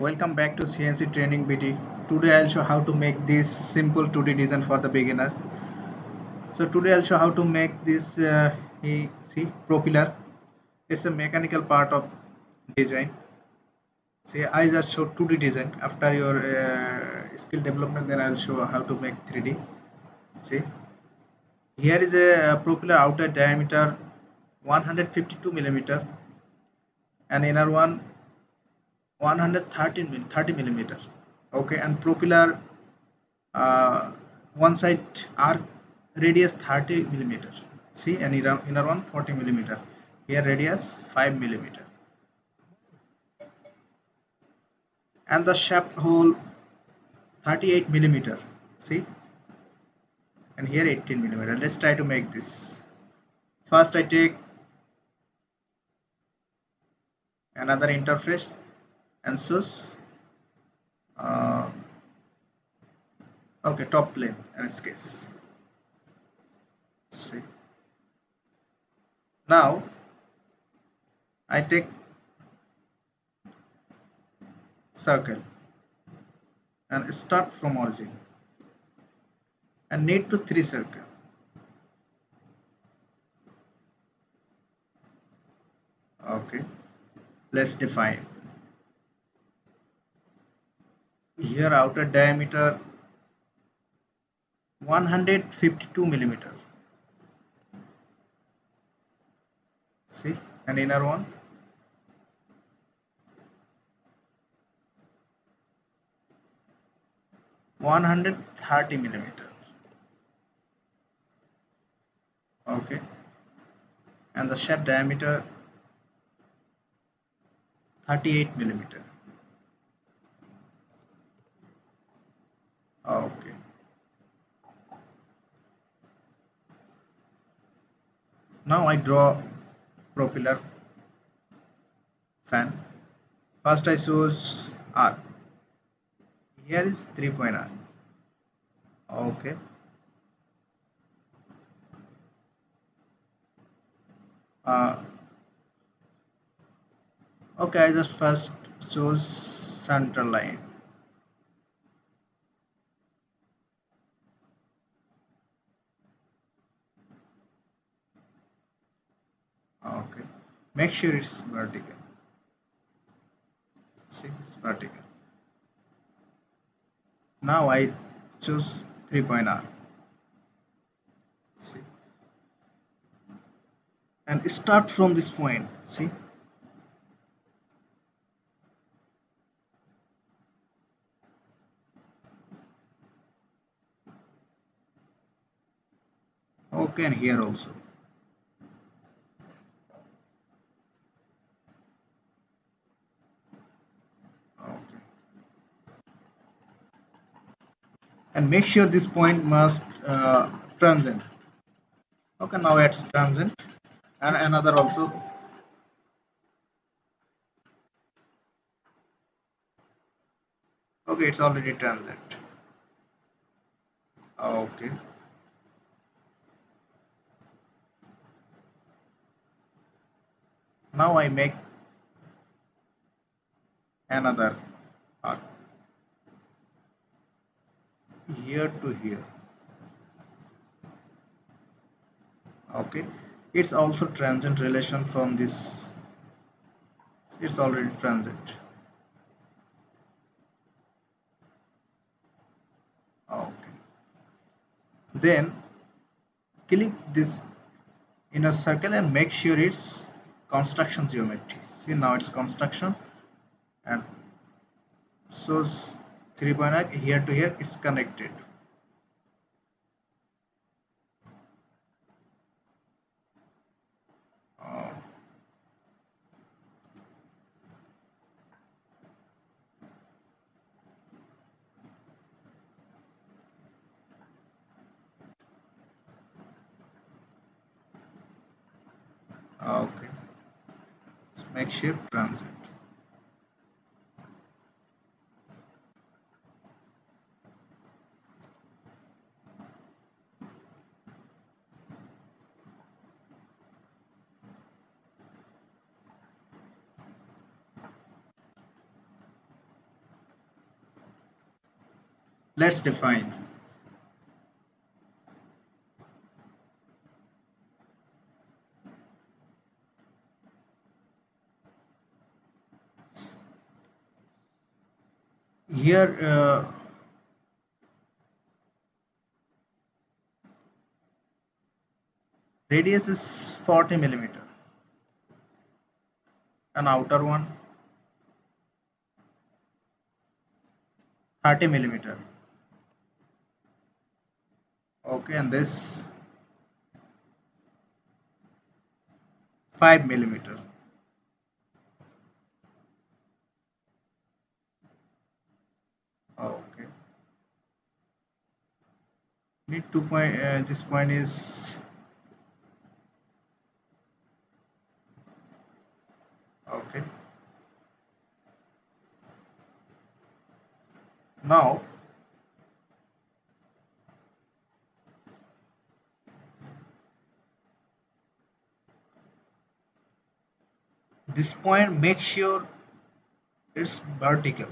Welcome back to CNC Training BT. Today I'll show how to make this simple 2D design for the beginner. So today I'll show how to make this see propeller. It's a mechanical part of design. See, I just showed 2D design. After your skill development, then I'll show how to make 3D. See, here is a propeller outer diameter 152 millimeter and inner one 130 millimeter. Okay, and propeller uh, one side arc radius 30 millimeter. See, and inner one 40 millimeter. Here radius 5 millimeter, and the shaft hole 38 millimeter. See, and here 18 millimeter. Let's try to make this. First, I take another interface and choose uh, okay, top plane in this case. See, now I take circle and start from origin and need to 3 circle. Okay, let's define here outer diameter 152 millimeter. See, and inner one 130 millimeter. Okay, and the shaft diameter 38 millimeter. Okay, now I draw propeller fan. First I choose R. Here is 3-point R. Okay, uh, okay, I just first choose center line. Okay, make sure it's vertical. See, it's vertical. Now I choose 3-point R. See, and start from this point. See, okay, and here also. Okay, and make sure this point must transcend. Okay, now it's transcend, and another also. Okay, it's already transcend. Okay, now I make another arc here to here. Okay, it's also transient relation from this. It's already transient. Okay, then click this inner circle and make sure it's construction geometry. See, now it's construction and shows 3-point here to here. It's connected. Uh, okay, let's make sure transit. Let's define. Here radius is 40 millimeter, an outer one 30 millimeter. Okay, and this 5 millimeter. Okay, need 2 point. This point is okay. Now this point, make sure it's vertical.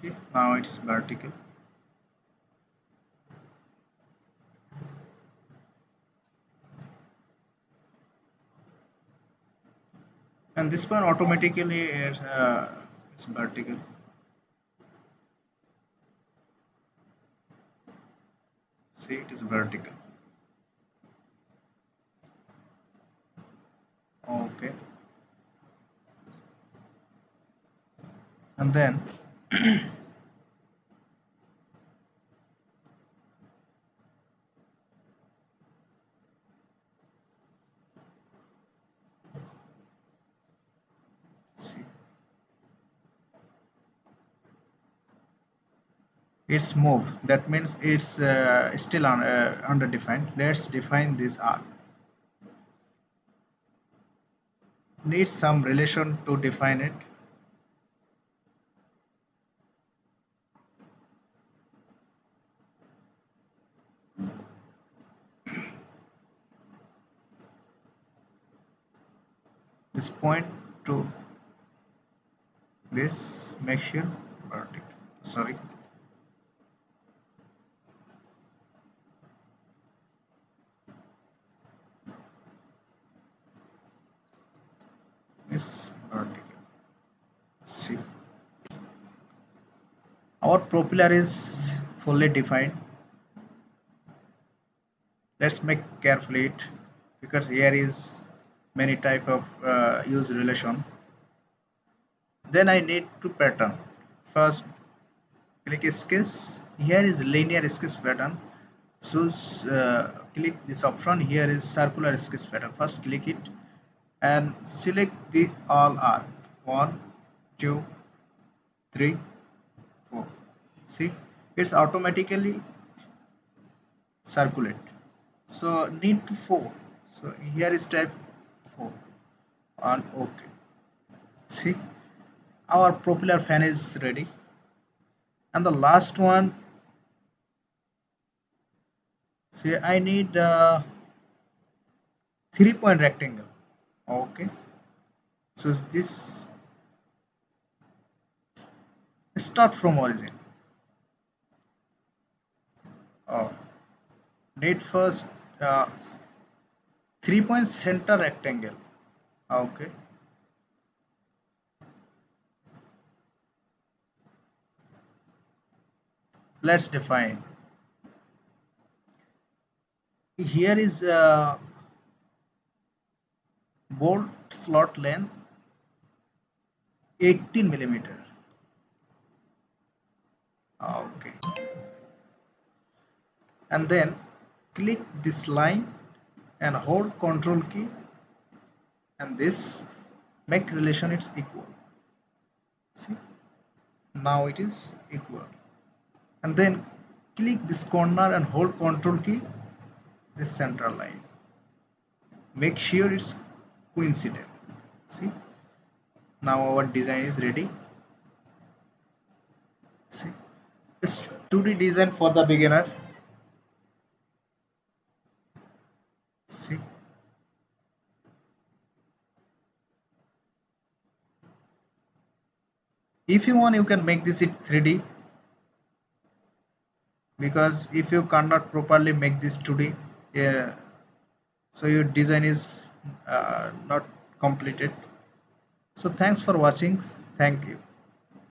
See, now it's vertical. And this one automatically is it's vertical. See, it is vertical. Okay, and then see, it's moved. That means it's still underdefined. Let's define this arc. Need some relation to define it. This point to this, make sure vertical. Sorry. Is vertical. See, our propeller is fully defined. Let's make carefully it, because here is many type of use relation. Then I need to pattern. First click sketch. Here is linear sketch pattern. Choose click this option. Here is circular sketch pattern. First click it and select the all arc. 1, 2, 3, 4. See, it's automatically circulate. So need to 4. So here is type 4 on OK. See, our propeller fan is ready. And the last one, see, I need 3-point rectangle. Okay, so this start from origin. Oh, need first 3-point center rectangle. Okay, let's define. Here is bolt slot length 18 millimeter. Okay, and then click this line and hold control key, and this make relation it's equal. See, now it is equal. And then click this corner and hold control key, this central line, make sure it's coincident. See, now our design is ready. See, it's 2D design for the beginner. See, if you want, you can make this it 3D. because if you cannot properly make this 2D, yeah, so your design is not completed. So thanks for watching. Thank you.